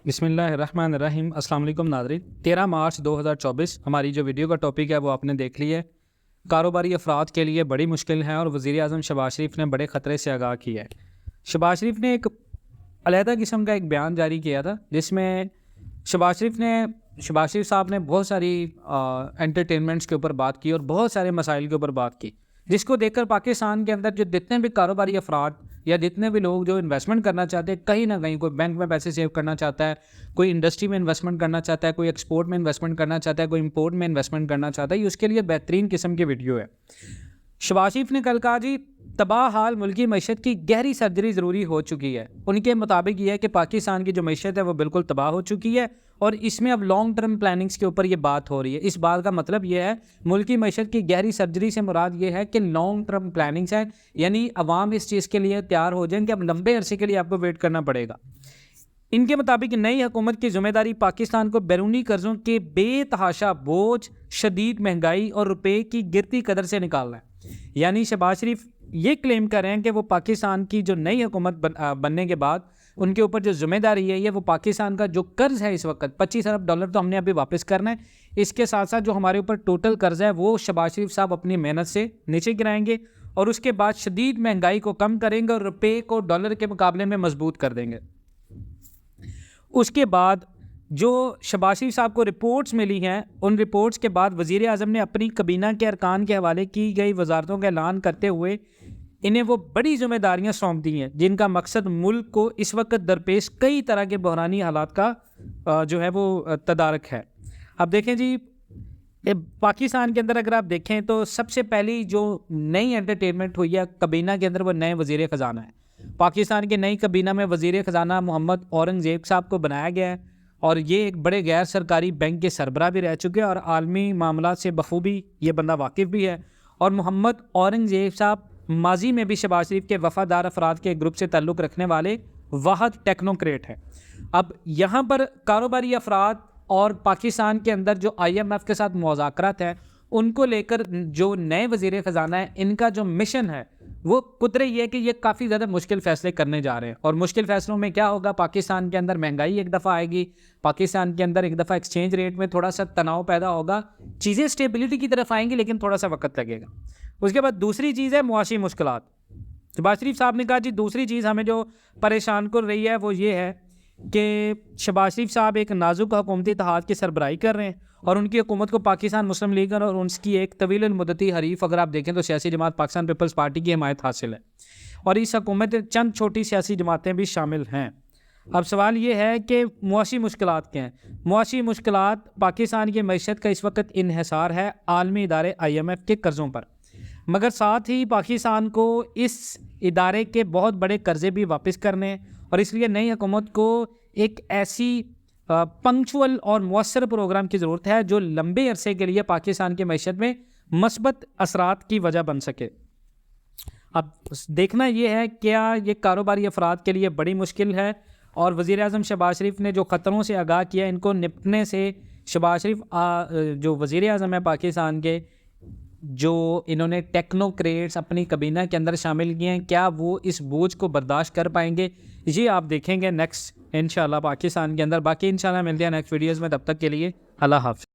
بسم اللہ الرحمن الرحیم۔ السلام علیکم ناظرین۔ 13 مارچ 2024 ہماری جو ویڈیو کا ٹاپک ہے وہ آپ نے دیکھ لی ہے۔ کاروباری افراد کے لیے بڑی مشکل ہے اور وزیر اعظم شہباز شریف نے بڑے خطرے سے آگاہ کیا ہے۔ شہباز شریف نے ایک علیحدہ قسم کا ایک بیان جاری کیا تھا جس میں شہباز شریف صاحب نے بہت ساری انٹرٹینمنٹس کے اوپر بات کی اور بہت سارے مسائل کے اوپر بات کی، جس کو دیکھ کر پاکستان کے اندر جو جتنے بھی کاروباری افراد یا جتنے بھی لوگ جو انویسٹمنٹ کرنا چاہتے ہیں، کہیں نہ کہیں کوئی بینک میں پیسے سیو کرنا چاہتا ہے، کوئی انڈسٹری میں انویسٹمنٹ کرنا چاہتا ہے، کوئی ایکسپورٹ میں انویسٹمنٹ کرنا چاہتا ہے، کوئی امپورٹ میں انویسٹمنٹ کرنا چاہتا ہے، یہ اس کے لیے بہترین قسم کی ویڈیو ہے۔ شہباز شریف نے کل کہا جی تباہ حال ملکی معیشت کی گہری سرجری ضروری ہو چکی ہے۔ ان کے مطابق یہ ہے کہ پاکستان کی جو معیشت ہے وہ بالکل تباہ ہو چکی ہے اور اس میں اب لانگ ٹرم پلاننگز کے اوپر یہ بات ہو رہی ہے۔ اس بات کا مطلب یہ ہے ملکی معیشت کی گہری سرجری سے مراد یہ ہے کہ لانگ ٹرم پلاننگز ہے، یعنی عوام اس چیز کے لیے تیار ہو جائیں کہ اب لمبے عرصے کے لیے آپ کو ویٹ کرنا پڑے گا۔ ان کے مطابق نئی حکومت کی ذمہ داری پاکستان کو بیرونی قرضوں کے بے تحاشا بوجھ، شدید مہنگائی اور روپے کی گرتی قدر سے نکالنا ہے۔ یعنی شہباز شریف یہ کلیم کر رہے ہیں کہ وہ پاکستان کی جو نئی حکومت بننے کے بعد ان کے اوپر جو ذمہ داری ہے یہ وہ پاکستان کا جو قرض ہے اس وقت $25 ارب تو ہم نے ابھی واپس کرنا ہے، اس کے ساتھ ساتھ جو ہمارے اوپر ٹوٹل قرض ہے وہ شہباز شریف صاحب اپنی محنت سے نیچے گرائیں گے اور اس کے بعد شدید مہنگائی کو کم کریں گے اور روپے کو ڈالر کے مقابلے میں مضبوط کر دیں گے۔ اس کے بعد جو شہباز شریف صاحب کو رپورٹس ملی ہیں، ان رپورٹس کے بعد وزیر اعظم نے اپنی کابینہ کے ارکان کے حوالے کی گئی وزارتوں کا اعلان کرتے ہوئے انہیں وہ بڑی ذمہ داریاں سونپ دی ہیں جن کا مقصد ملک کو اس وقت درپیش کئی طرح کے بحرانی حالات کا جو ہے وہ تدارک ہے۔ اب دیکھیں جی پاکستان کے اندر اگر آپ دیکھیں تو سب سے پہلی جو نئی انٹرٹینمنٹ ہوئی ہے کابینہ کے اندر وہ نئے وزیر خزانہ ہے۔ پاکستان کے نئی کابینہ میں وزیر خزانہ محمد اورنگزیب صاحب کو بنایا گیا ہے اور یہ ایک بڑے غیر سرکاری بینک کے سربراہ بھی رہ چکے ہیں اور عالمی معاملات سے بخوبی یہ بندہ واقف بھی ہے۔ اور محمد اورنگزیب صاحب ماضی میں بھی شہباز شریف کے وفادار افراد کے گروپ سے تعلق رکھنے والے واحد ٹیکنوکریٹ ہیں۔ اب یہاں پر کاروباری افراد اور پاکستان کے اندر جو IMF کے ساتھ مذاکرات ہیں ان کو لے کر جو نئے وزیر خزانہ ہیں ان کا جو مشن ہے وہ قدرے یہ ہے کہ یہ کافی زیادہ مشکل فیصلے کرنے جا رہے ہیں۔ اور مشکل فیصلوں میں کیا ہوگا؟ پاکستان کے اندر مہنگائی ایک دفعہ آئے گی، پاکستان کے اندر ایک دفعہ ایکسچینج ریٹ میں تھوڑا سا تناؤ پیدا ہوگا، چیزیں اسٹیبلٹی کی طرف آئیں گی لیکن تھوڑا سا وقت لگے گا۔ اس کے بعد دوسری چیز ہے معاشی مشکلات۔ شہباز شریف صاحب نے کہا جی دوسری چیز ہمیں جو پریشان کر رہی ہے وہ یہ ہے کہ شہباز شریف صاحب ایک نازک حکومتی اتحاد کی سربراہی کر رہے ہیں اور ان کی حکومت کو پاکستان مسلم لیگ اور ان کی ایک طویل المدتی حریف اگر آپ دیکھیں تو سیاسی جماعت پاکستان پیپلز پارٹی کی حمایت حاصل ہے اور اس حکومت چند چھوٹی سیاسی جماعتیں بھی شامل ہیں۔ اب سوال یہ ہے کہ معاشی مشکلات کیا ہیں؟ معاشی مشکلات پاکستان کی معیشت کا اس وقت انحصار ہے عالمی ادارے IMF کے قرضوں پر، مگر ساتھ ہی پاکستان کو اس ادارے کے بہت بڑے قرضے بھی واپس کرنے اور اس لیے نئی حکومت کو ایک ایسی پنکچول اور مؤثر پروگرام کی ضرورت ہے جو لمبے عرصے کے لیے پاکستان کی معیشت میں مثبت اثرات کی وجہ بن سکے۔ اب دیکھنا یہ ہے کیا یہ کاروباری افراد کے لیے بڑی مشکل ہے اور وزیر اعظم شہباز شریف نے جو خطروں سے آگاہ کیا ان کو نپٹنے سے شہباز شریف جو وزیر اعظم ہے پاکستان کے، جو انہوں نے ٹیکنوکریٹس اپنی کابینہ کے اندر شامل کیے ہیں، کیا وہ اس بوجھ کو برداشت کر پائیں گے؟ یہ آپ دیکھیں گے نیکسٹ انشاءاللہ پاکستان کے اندر۔ باقی انشاءاللہ ملتے ہیں نیکسٹ ویڈیوز میں، تب تک کے لیے اللہ حافظ۔